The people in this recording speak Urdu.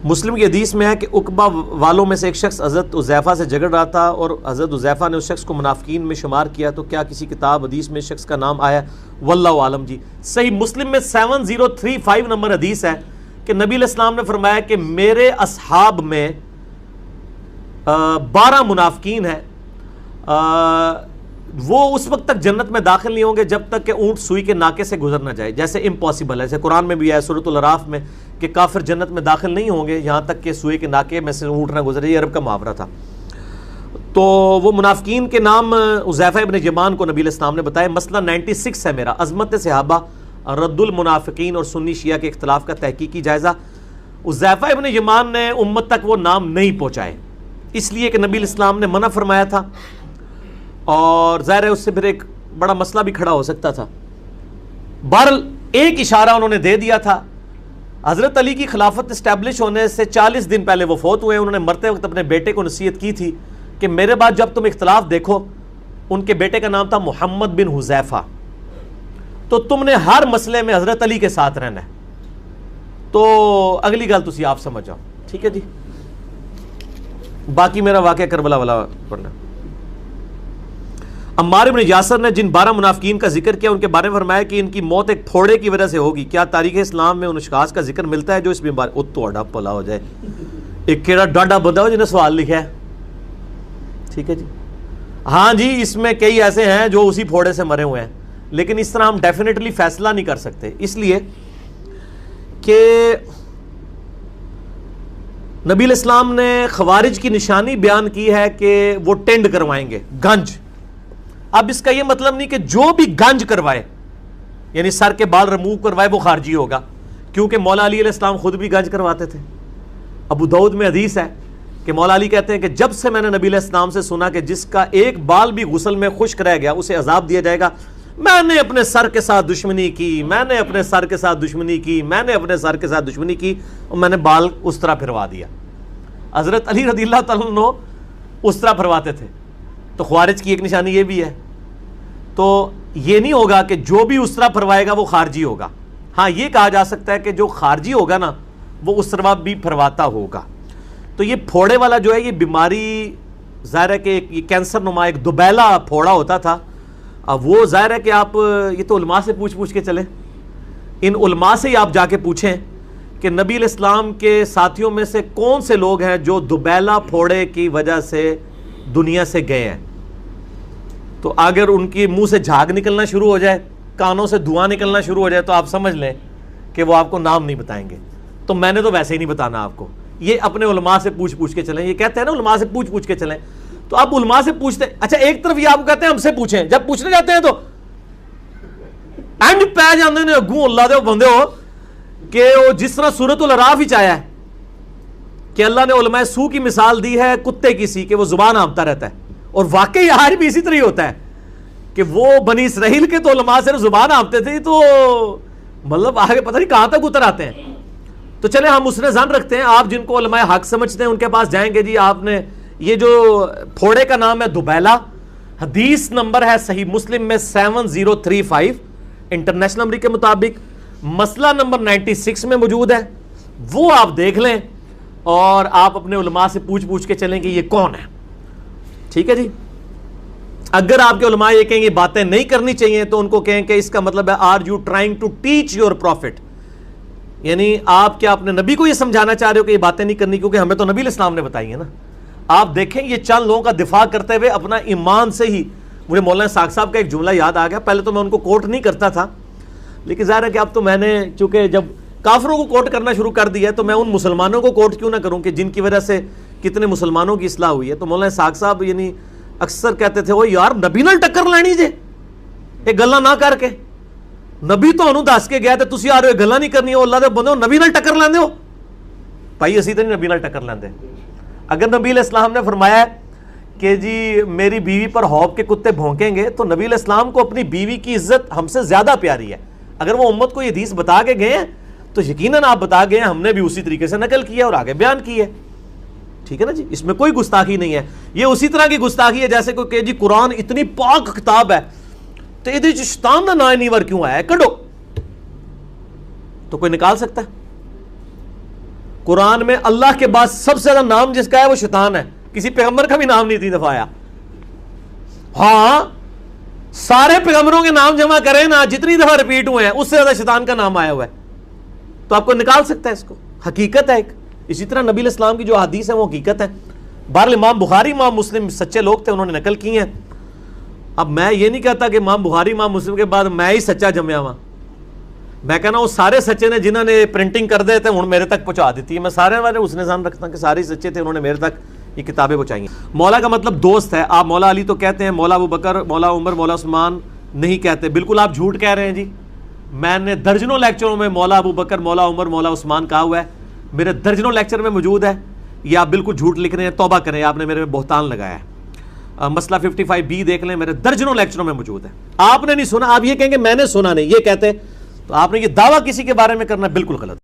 مسلم کی حدیث میں ہے کہ عقبہ والوں میں سے ایک شخص حضرت حذیفہ سے جھگڑ رہا تھا اور حضرت حذیفہ نے اس شخص کو منافقین میں شمار کیا، تو کیا کسی کتاب حدیث میں اس شخص کا نام آیا؟ واللہ عالم جی۔ صحیح مسلم میں 7035 نمبر حدیث ہے کہ نبی علیہ السلام نے فرمایا کہ میرے اصحاب میں 12 منافقین ہیں، وہ اس وقت تک جنت میں داخل نہیں ہوں گے جب تک کہ اونٹ سوئی کے ناکے سے گزر نہ جائے، جیسے امپاسبل ہے، جیسے قرآن میں بھی ہے سورۃ الاعراف میں کہ کافر جنت میں داخل نہیں ہوں گے یہاں تک کہ سوئی کے ناکے میں سے اونٹ نہ گزرے، یہ عرب کا محاورہ تھا۔ تو وہ منافقین کے نام حذیفہ ابن یمان کو نبی علیہ السلام نے بتایا۔ مسئلہ 96 ہے میرا، عظمت صحابہ، رد المنافقین اور سنی شیعہ کے اختلاف کا تحقیقی جائزہ۔ حذیفہ ابن یمان نے امت تک وہ نام نہیں پہنچائے، اس لیے کہ نبی علیہ السلام نے منع فرمایا تھا، اور ظاہر ہے اس سے پھر ایک بڑا مسئلہ بھی کھڑا ہو سکتا تھا۔ بہرحال ایک اشارہ انہوں نے دے دیا تھا۔ حضرت علی کی خلافت اسٹیبلش ہونے سے 40 دن پہلے وہ فوت ہوئے، انہوں نے مرتے وقت اپنے بیٹے کو نصیحت کی تھی کہ میرے بعد جب تم اختلاف دیکھو، ان کے بیٹے کا نام تھا محمد بن حذیفہ، تو تم نے ہر مسئلے میں حضرت علی کے ساتھ رہنا ہے۔ تو اگلی گل تسی آپ سمجھ جاؤ، ٹھیک ہے جی۔ باقی میرا واقعہ کربلا والا پڑھنا۔ عمار بن یاسر نے جن 12 منافقین کا ذکر کیا ان کے بارے میں فرمایا کہ ان کی موت ایک پھوڑے کی وجہ سے ہوگی۔ کیا تاریخ اسلام میں ان اشخاص کا ذکر ملتا ہے جو اس بیماری او توڑا پلا ہو جائے؟ ایک کیڑا ڈاڈا بندہ ہو جنہیں سوال لکھا ہے، ٹھیک ہے جی۔ ہاں جی، اس میں کئی ایسے ہیں جو اسی پھوڑے سے مرے ہوئے ہیں، لیکن اس طرح ہم ڈیفینیٹلی فیصلہ نہیں کر سکتے، اس لیے کہ نبی علیہ السلام نے خوارج کی نشانی بیان کی ہے کہ وہ ٹینڈ کروائیں گے، گنج۔ اب اس کا یہ مطلب نہیں کہ جو بھی گنج کروائے، یعنی سر کے بال ریموو کروائے، وہ خارجی ہوگا، کیونکہ مولا علی علیہ السلام خود بھی گنج کرواتے تھے۔ ابو داؤد میں حدیث ہے کہ مولا علی کہتے ہیں کہ جب سے میں نے نبی علیہ السلام سے سنا کہ جس کا ایک بال بھی غسل میں خشک رہ گیا اسے عذاب دیا جائے گا، میں نے اپنے سر کے ساتھ دشمنی کی، میں نے اپنے سر کے ساتھ دشمنی کی، میں نے اپنے سر کے ساتھ دشمنی کی، اور میں نے بال اس طرح پھروا دیا۔ حضرت علی رضی اللہ تعالیٰ عنہ اس طرح پھرواتے تھے۔ تو خوارج کی ایک نشانی یہ بھی ہے، تو یہ نہیں ہوگا کہ جو بھی اس طرح پھروائے گا وہ خارجی ہوگا۔ ہاں یہ کہا جا سکتا ہے کہ جو خارجی ہوگا نا وہ اس طرح بھی پھرواتا ہوگا۔ تو یہ پھوڑے والا جو ہے یہ بیماری ظاہر ہے کہ یہ کینسر نما ایک دوبیلا پھوڑا ہوتا تھا۔ اب وہ ظاہر ہے کہ آپ یہ تو علماء سے پوچھ کے چلیں، ان علماء سے ہی آپ جا کے پوچھیں کہ نبی علیہ السلام کے ساتھیوں میں سے کون سے لوگ ہیں جو دوبیلا پھوڑے کی وجہ سے دنیا سے گئے ہیں۔ تو اگر ان کی منہ سے جھاگ نکلنا شروع ہو جائے، کانوں سے دھواں نکلنا شروع ہو جائے، تو آپ سمجھ لیں کہ وہ آپ کو نام نہیں بتائیں گے۔ تو میں نے تو ویسے ہی نہیں بتانا آپ کو، یہ اپنے علماء سے پوچھ کے چلیں۔ یہ کہتے ہیں نا علماء سے پوچھ کے چلیں، تو آپ علماء سے پوچھتے ہیں۔ اچھا ایک طرف یہ آپ کو کہتے ہیں ہم سے پوچھیں، جب پوچھنے جاتے ہیں تو اینڈ پہ جاندے نے اگوں اللہ دے بندے ہو کہ وہ جس طرح سورۃ الاعراف ہی آیا ہے کہ اللہ نے علماء سو کی مثال دی ہے کتے کی سی کہ وہ زبان ہانپتا رہتا ہے، اور واقعی آج بھی اسی طرح ہی ہوتا ہے کہ وہ بنی اسرائیل کے تو علماء صرف زبان ہانپتے تھے، تو مطلب آگے پتہ نہیں کہاں تک اتر آتے ہیں۔ تو چلے ہم اس نے ظن رکھتے ہیں، آپ جن کو علماء حق سمجھتے ہیں ان کے پاس جائیں گے، جی آپ نے یہ جو پھوڑے کا نام ہے دوبیلا، حدیث نمبر ہے صحیح مسلم میں 7035 انٹرنیشنل نمبر کے مطابق، مسئلہ نمبر 96 میں موجود ہے، وہ آپ دیکھ لیں اور آپ اپنے علماء سے پوچھ کے چلیں کہ یہ کون ہے، ٹھیک ہے جی۔ اگر آپ کے علماء یہ کہیں گے باتیں نہیں کرنی چاہیے تو ان کو کہیں کہ اس کا مطلب ہے are you trying to teach your profit, یعنی آپ کیا اپنے نبی کو یہ سمجھانا چاہ رہے ہو کہ یہ باتیں نہیں کرنی، کیونکہ ہمیں تو نبی علیہ السلام نے بتائی ہے نا۔ آپ دیکھیں یہ چند لوگوں کا دفاع کرتے ہوئے اپنا ایمان سے ہی، مجھے مولانا ساق صاحب کا ایک جملہ یاد آ گیا، پہلے تو میں ان کو کوٹ نہیں کرتا تھا، لیکن ظاہر ہے کہ اب تو میں نے چونکہ جب کافروں کو کوٹ کرنا شروع کر دیا ہے تو میں ان مسلمانوں کو کوٹ کیوں نہ کروں کہ جن کی وجہ سے کتنے مسلمانوں کی اصلاح ہوئی ہے۔ تو مولانا ساق صاحب یعنی اکثر کہتے تھے وہ یار نبی نال ٹکر لینی جے یہ گلاں نہ کر کے، نبی تانوں دس کے گیا تے تسی آ رہے ہو گلاں نہیں کرنی، اللہ دے بندے نبی نال ٹکر لیندے ہو۔ بھائی اسی تے نہیں نبی نال ٹکر لیندے۔ اگر نبی علیہ السلام نے فرمایا کہ جی میری بیوی پر حوض کے کتے بھونکیں گے، تو نبی علیہ السلام کو اپنی بیوی کی عزت ہم سے زیادہ پیاری ہے۔ اگر وہ امت کو یہ حدیث بتا کے گئے ہیں تو یقیناً آپ بتا گئے ہیں، ہم نے بھی اسی طریقے سے نقل کیا اور آگے بیان کی ہے، ٹھیک ہے نا جی۔ اس میں کوئی گستاخی نہیں ہے، یہ اسی طرح کی گستاخی ہے جیسے کوئی کہ جی قرآن اتنی پاک کتاب ہے تو یہ شیطان کا نا نیور کیوں آیا ہے، کڈو، تو کوئی نکال سکتا ہے؟ قرآن میں اللہ کے بعد سب سے زیادہ نام جس کا ہے وہ شیطان ہے، کسی پیغمبر کا بھی نام نہیں 3 دفعہ آیا. ہاں سارے پیغمبروں کے نام جمع کریں نا، جتنی دفعہ ریپیٹ ہوئے ہیں اس سے زیادہ شیطان کا نام آیا ہوا ہے. تو آپ کو نکال سکتا ہے اس کو، حقیقت ہے ایک. اسی طرح نبی علیہ السلام کی جو حدیث ہے وہ حقیقت ہے. بہرحال امام بخاری امام مسلم سچے لوگ تھے، انہوں نے نقل کی ہیں. اب میں یہ نہیں کہتا کہ امام بخاری امام مسلم کے بعد میں ہی سچا جمیا ہوا. میں کہنا وہ سارے سچے نے جنہوں نے پرنٹنگ کر دے تھے میرے تک پہنچا دیتی ہے. میں سارے والے اس نے ظان رکھتا کہ سارے سچے تھے، انہوں نے میرے تک یہ کتابیں پہنچائی ہیں. مولا کا مطلب دوست ہے. آپ مولا علی تو کہتے ہیں، مولا ابو بکر، مولا عمر، مولا عثمان نہیں کہتے. بالکل آپ جھوٹ کہہ رہے ہیں جی. میں نے درجنوں لیکچروں میں مولا ابو بکر، مولا عمر، مولا عثمان کہا ہوا ہے، میرے درجنوں لیکچر میں موجود ہے. یہ آپ بالکل جھوٹ لکھ رہے ہیں، توبہ کریں، آپ نے میرے میں بہتان لگایا ہے. مسئلہ 55B دیکھ لیں، میرے درجنوں لیکچروں میں موجود ہے. آپ نے نہیں سنا، آپ یہ کہیں گے میں نے سنا نہیں، یہ کہتے تو آپ نے یہ دعویٰ کسی کے بارے میں کرنا بالکل غلط.